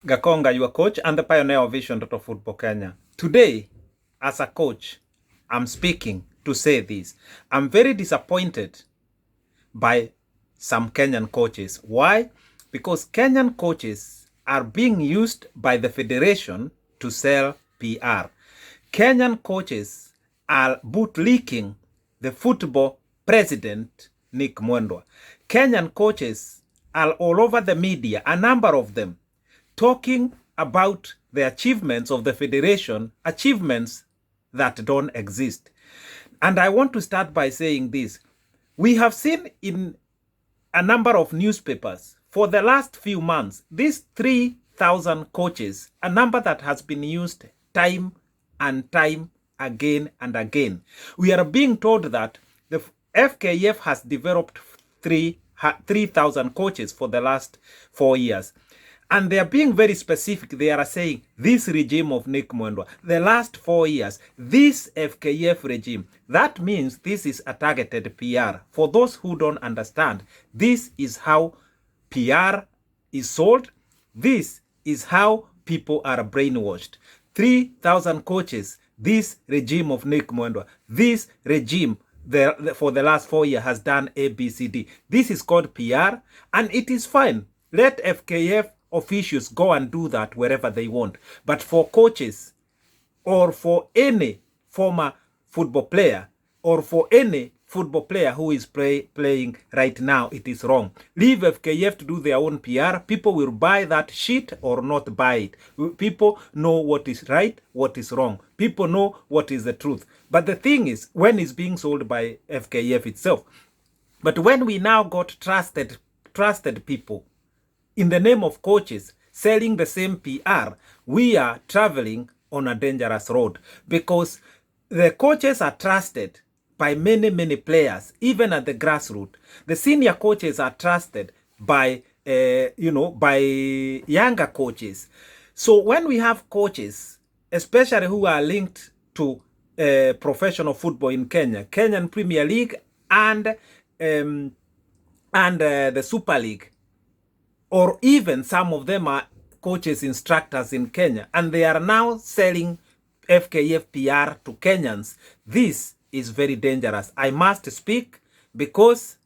Gakonga, your coach and the pioneer of Vision Total Football Kenya. Today, as a coach, I'm speaking to say this. I'm very disappointed by some Kenyan coaches. Why? Because Kenyan coaches are being used by the federation to sell PR. Kenyan coaches are bootlicking the football president, Nick Mwendwa. Kenyan coaches are all over the media, a number of them, talking about the achievements of the federation, achievements that don't exist. And I want to start by saying this. We have seen in a number of newspapers for the last few months, these 3,000 coaches, a number that has been used time and time again and again. We are being told that the FKF has developed 3,000 coaches for the last 4 years. And they are being very specific. They are saying this regime of Nick Mwendwa, the last 4 years, this FKF regime, that means this is a targeted PR. For those who don't understand, this is how PR is sold. This is how people are brainwashed. 3,000 coaches, this regime of Nick Mwendwa, this regime for the last 4 years has done ABCD. This is called PR, and it is fine. Let FKF officials go and do that wherever they want. But for coaches or for any former football player or for any football player who is playing right now, it is wrong. Leave FKF to do their own PR. People will buy that shit or not buy it. People know what is right, what is wrong. People know what is the truth. But the thing is, when it's being sold by FKF itself. But when we now got trusted people in the name of coaches selling the same PR, we are traveling on a dangerous road, because the coaches are trusted by many players, even at the grassroots. The senior coaches are trusted by by younger coaches. So when we have coaches, especially who are linked to professional football in Kenya, Kenyan Premier League and the Super League, or even some of them are coaches, instructors in Kenya, and they are now selling FKF PR to Kenyans. This is very dangerous. I must speak because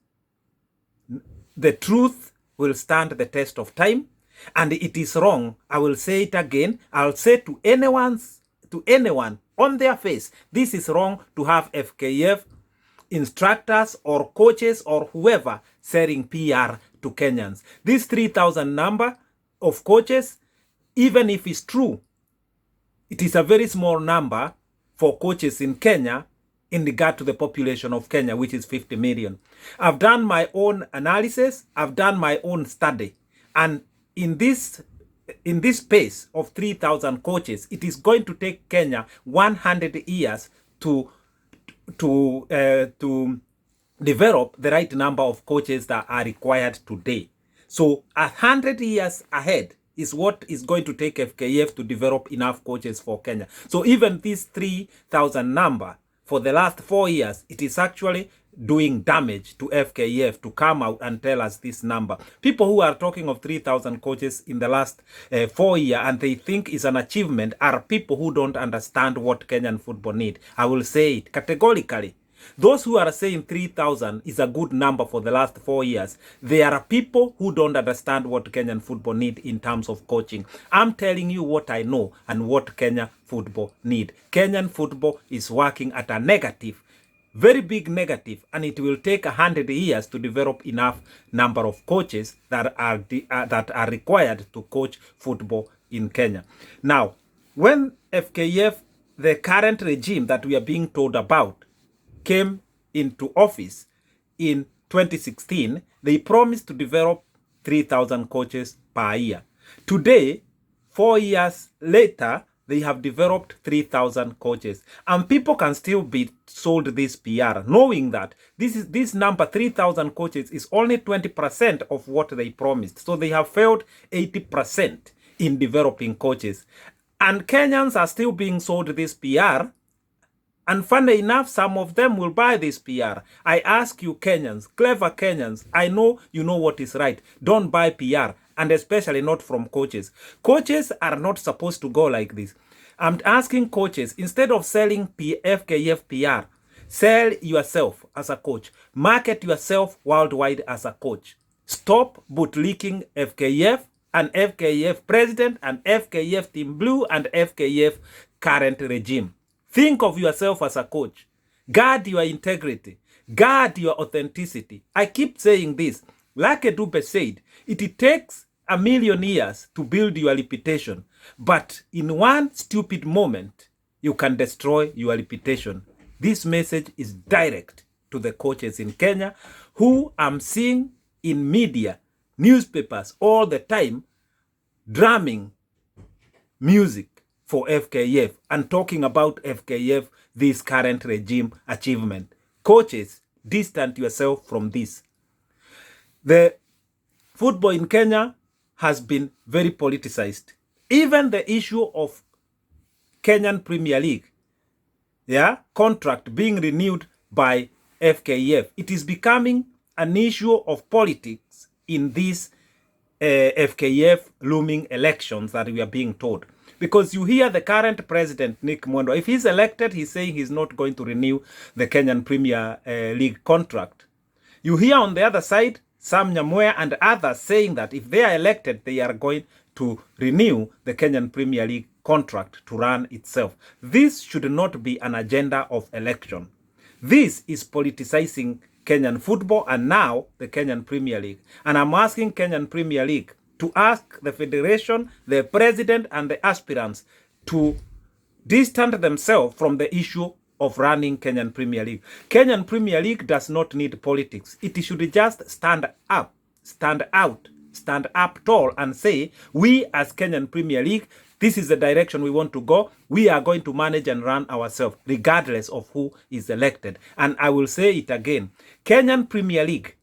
the truth will stand the test of time, and it is wrong. I will say it again. I'll say to anyone on their face, this is wrong to have FKF instructors or coaches or whoever selling PR to Kenyans. This 3,000 number of coaches, even if it's true, it is a very small number for coaches in Kenya in regard to the population of Kenya, which is 50 million. I've done my own analysis. I've done my own study. And in this space of 3,000 coaches, it is going to take Kenya 100 years to develop the right number of coaches that are required today. So 100 years ahead is what is going to take FKF to develop enough coaches for Kenya. So even this 3,000 number for the last 4 years, it is actually doing damage to FKF to come out and tell us this number. People who are talking of 3,000 coaches in the last 4 years and they think is an achievement are people who don't understand what Kenyan football need. I will say it categorically. Those who are saying 3,000 is a good number for the last 4 years, they are people who don't understand what Kenyan football need in terms of coaching. I'm telling you what I know and what Kenya football need. Kenyan football is working at a negative, very big negative, and it will take 100 years to develop enough number of coaches that are required to coach football in Kenya. Now, when FKF, the current regime that we are being told about, came into office in 2016, they promised to develop 3,000 coaches per year. Today, 4 years later, they have developed 3,000 coaches. And people can still be sold this PR, knowing that this number, 3,000 coaches, is only 20% of what they promised. So they have failed 80% in developing coaches. And Kenyans are still being sold this PR. And funny enough, some of them will buy this PR. I ask you Kenyans, clever Kenyans, I know you know what is right. Don't buy PR. and especially not from coaches. Coaches are not supposed to go like this. I'm asking coaches, instead of selling FKF PR, sell yourself as a coach. Market yourself worldwide as a coach. Stop bootlicking FKF and FKF president and FKF Team Blue and FKF current regime. Think of yourself as a coach. Guard your integrity. Guard your authenticity. I keep saying this. Like Dube said, it takes 1,000,000 years to build your reputation. But in one stupid moment, you can destroy your reputation. This message is direct to the coaches in Kenya who I'm seeing in media, newspapers all the time, drumming music for FKF and talking about FKF, this current regime achievement. Coaches, distance yourself from this. The football in Kenya has been very politicized. Even the issue of Kenyan Premier League, contract being renewed by FKF, it is becoming an issue of politics in these FKF looming elections that we are being told. Because you hear the current president, Nick Mwendwa, if he's elected, he's saying he's not going to renew the Kenyan Premier League contract. You hear on the other side, Sam Nyamweya and others saying that if they are elected, they are going to renew the Kenyan Premier League contract to run itself. This should not be an agenda of election. This is politicizing Kenyan football and now the Kenyan Premier League. And I'm asking Kenyan Premier League to ask the federation, the president, and the aspirants to distance themselves from the issue of running Kenyan Premier League. Kenyan Premier League does not need politics. It should just stand up, stand out, stand up tall and say, we as Kenyan Premier League, this is the direction we want to go. We are going to manage and run ourselves, regardless of who is elected. And I will say it again. Kenyan Premier League,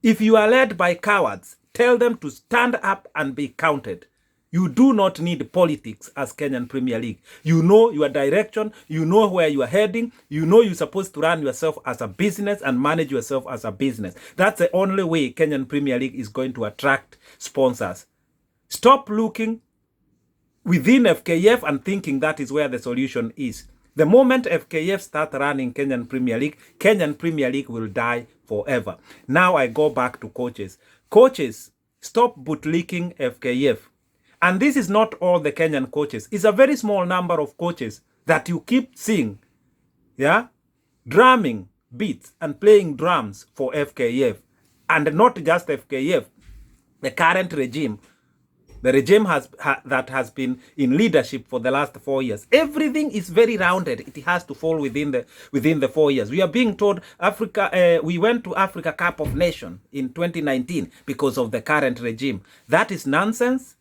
if you are led by cowards, tell them to stand up and be counted. You do not need politics as Kenyan Premier League. You know your direction. You know where you are heading. You know you're supposed to run yourself as a business and manage yourself as a business. That's the only way Kenyan Premier League is going to attract sponsors. Stop looking within FKF and thinking that is where the solution is. The moment FKF start running Kenyan Premier League will die forever. Now I go back to coaches. Coaches, stop bootlicking FKF. And this is not all the Kenyan coaches. It's a very small number of coaches that you keep seeing, drumming beats and playing drums for FKF. And not just FKF, the current regime. The regime that has been in leadership for the last 4 years. Everything is very rounded. It has to fall within the 4 years. We are being told we went to Africa Cup of Nations in 2019 because of the current regime. That is nonsense.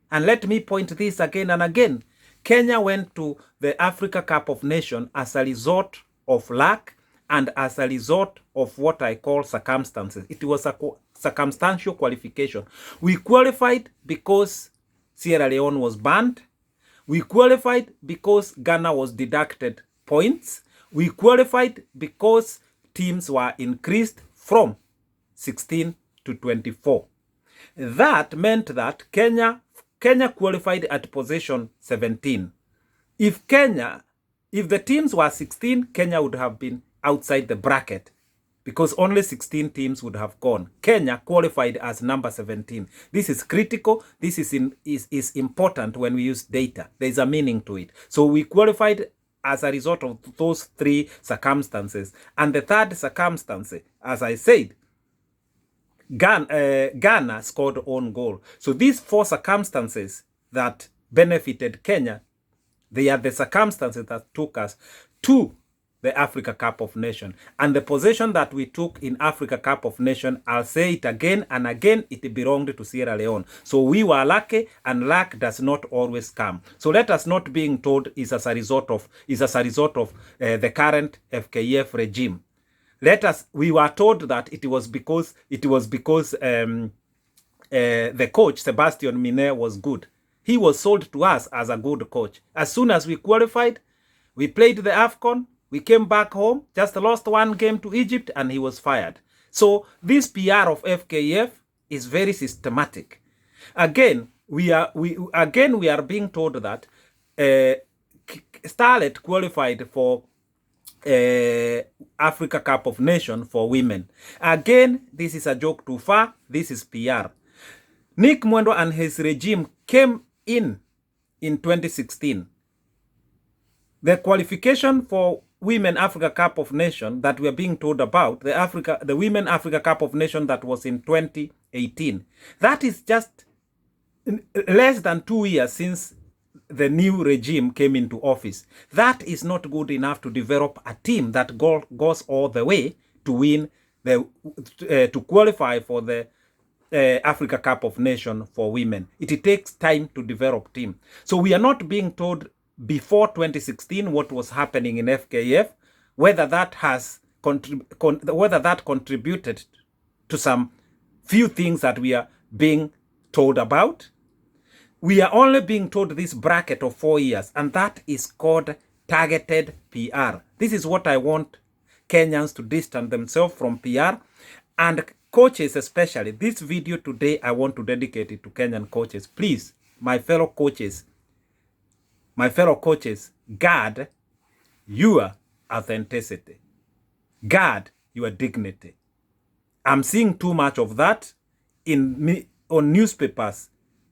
And let me point this again and again. Kenya went to the Africa Cup of Nations as a result of luck and as a result of what I call circumstances. It was a circumstantial qualification. We qualified because Sierra Leone was banned. We qualified because Ghana was deducted points. We qualified because teams were increased from 16 to 24. That meant that Kenya qualified at position 17. If the teams were 16, Kenya would have been outside the bracket because only 16 teams would have gone. Kenya qualified as number 17. This is critical. This is important when we use data. There is a meaning to it. So we qualified as a result of those three circumstances. And the third circumstance, as I said, Ghana scored own goal. So these four circumstances that benefited Kenya, they are the circumstances that took us to the Africa Cup of Nations. And the position that we took in Africa Cup of Nations, I'll say it again and again, it belonged to Sierra Leone. So we were lucky, and luck does not always come. So let us not being told is as a result of the current FKF regime. We were told that it was because the coach Sebastian Mine was good. He was sold to us as a good coach. As soon as we qualified, we played the AFCON. We came back home, just lost one game to Egypt, and he was fired. So this PR of FKF is very systematic. Again, we are being told that Starlet qualified for Africa Cup of Nations for women. Again, this is a joke too far. This is PR. Nick Mwendwa and his regime came in 2016. The qualification for Women Africa Cup of Nations that we are being told about, the Women Africa Cup of Nations that was in 2018, that is just less than 2 years since the new regime came into office. That is not good enough to develop a team that goes all the way to win to qualify for the Africa Cup of Nations for women. It takes time to develop team. So we are not being told before 2016 what was happening in FKF, whether that has whether that contributed to some few things that we are being told about. We are only being told this bracket of 4 years, and that is called targeted PR. This is what I want Kenyans to distance themselves from PR, and coaches especially. This video today, I want to dedicate it to Kenyan coaches. Please, my fellow coaches, guard your authenticity. Guard your dignity. I'm seeing too much of that on newspapers.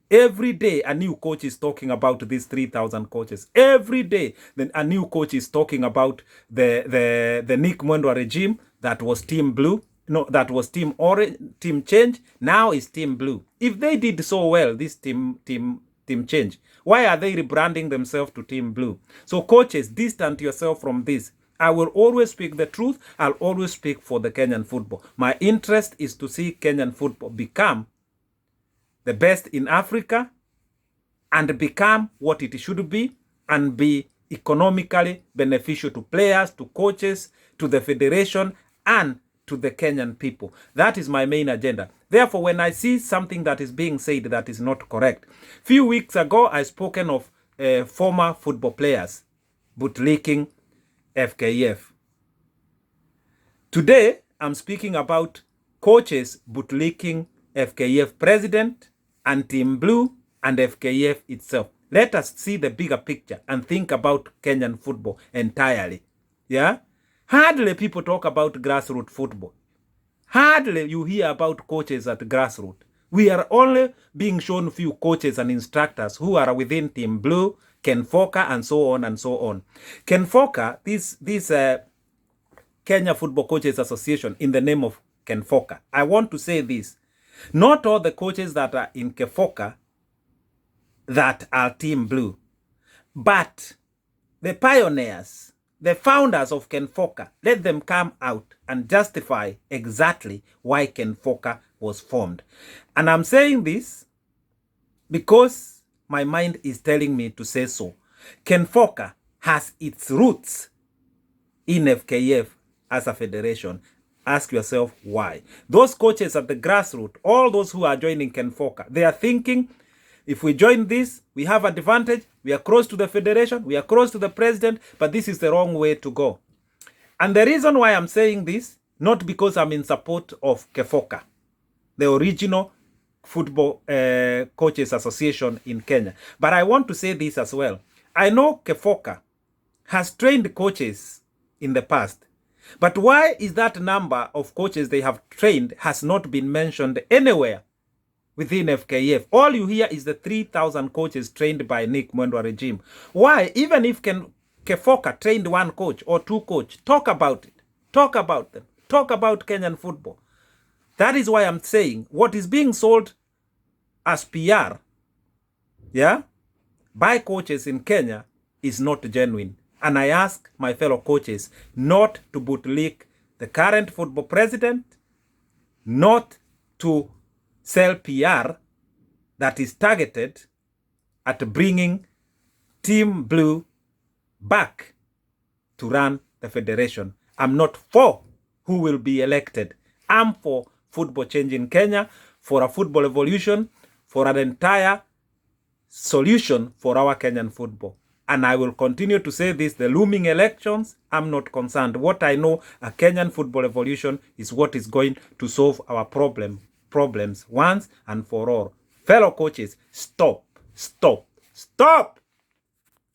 Every day, a new coach is talking about these 3,000 coaches. Every day, then a new coach is talking about the Nick Mwendwa regime that was Team Blue. No, that was Team Orange, Team Change. Now is Team Blue. If they did so well, this Team Change, why are they rebranding themselves to Team Blue? So coaches, distance yourself from this. I will always speak the truth. I'll always speak for the Kenyan football. My interest is to see Kenyan football become the best in Africa and become what it should be and be economically beneficial to players, to coaches, to the federation, and to the Kenyan people. That is my main agenda. Therefore, when I see something that is being said that is not correct, few weeks ago, I spoken of former football players bootlicking FKF. Today, I'm speaking about coaches bootlicking FKF president and Team Blue and FKF itself. Let us see the bigger picture and think about Kenyan football entirely. Yeah? Hardly people talk about grassroots football. Hardly you hear about coaches at grassroots. We are only being shown few coaches and instructors who are within Team Blue, Ken Foka, and so on and so on. Ken Foka, this Kenya Football Coaches Association, in the name of Ken Foka. I want to say this. Not all the coaches that are in Kefoka that are Team Blue, but the pioneers, the founders of Kenfoka, let them come out and justify exactly why Kenfoka was formed. And I'm saying this because my mind is telling me to say so. Kenfoka has its roots in FKF as a federation. Ask yourself why. Those coaches at the grassroots, all those who are joining Kenfoka, they are thinking, if we join this, we have advantage, we are close to the federation, we are close to the president, but this is the wrong way to go. And the reason why I'm saying this, not because I'm in support of Kefoka, the original football coaches association in Kenya, but I want to say this as well. I know Kefoka has trained coaches in the past, but why is that number of coaches they have trained has not been mentioned anywhere within FKF? All you hear is the 3,000 coaches trained by Nick Mwendwa regime. Why? Even if Kefoka trained one coach or two coaches, talk about it. Talk about them. Talk about Kenyan football. That is why I'm saying what is being sold as PR, yeah, by coaches in Kenya is not genuine. And I ask my fellow coaches not to bootlick the current football president, not to sell PR that is targeted at bringing Team Blue back to run the federation. I'm not for who will be elected. I'm for football change in Kenya, for a football evolution, for an entire solution for our Kenyan football. And I will continue to say this, the looming elections, I'm not concerned. What I know, a Kenyan football evolution is what is going to solve our problems once and for all. Fellow coaches, stop, stop, stop.